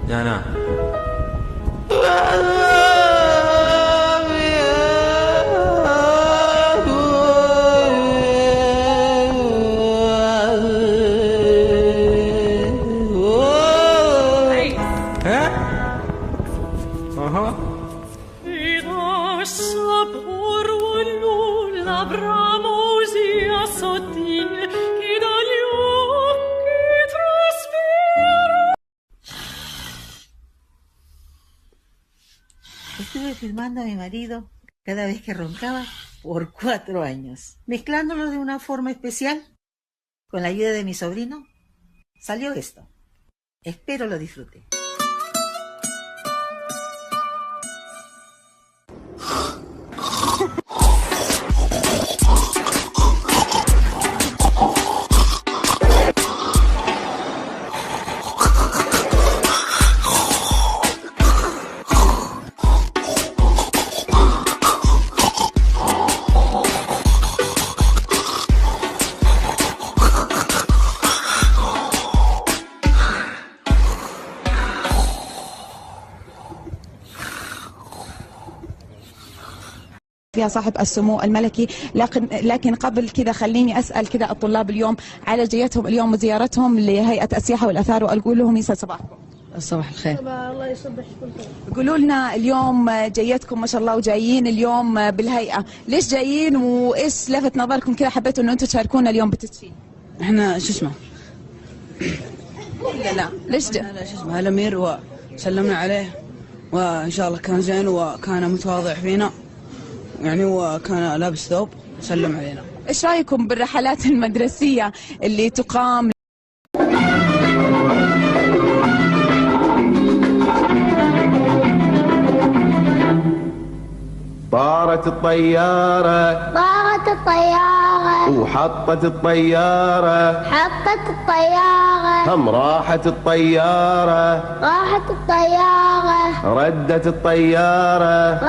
يا نعم. Estuve filmando a mi marido cada vez que roncaba por 4 años, mezclándolo de una forma especial. Con la ayuda de mi sobrino, salió esto. Espero lo disfrute. فيها صاحب السمو الملكي، لكن قبل كذا خليني اسال كذا الطلاب اليوم على جيتهم اليوم وزيارتهم لهيئه السياحه والاثار، واقول لهم يسعد صباحكم. صباح الخير. الله يصبح كل خير. قولوا لنا اليوم جيتكم ما شاء الله وجايين اليوم بالهيئه، ليش جايين وايش لفت نظركم كذا حبيتوا انه انتم تشاركونا اليوم بالتدشين؟ احنا شو اسمه؟ لا ليش شو اسمه الامير وسلمنا عليه، وان شاء الله كان زين وكان متواضع فينا، يعني وكان لابس ثوب سلم علينا. ايش رايكم بالرحلات المدرسيه اللي تقام؟ طارت الطيارة وحطت الطيارة هم راحت الطيارة ردت الطيارة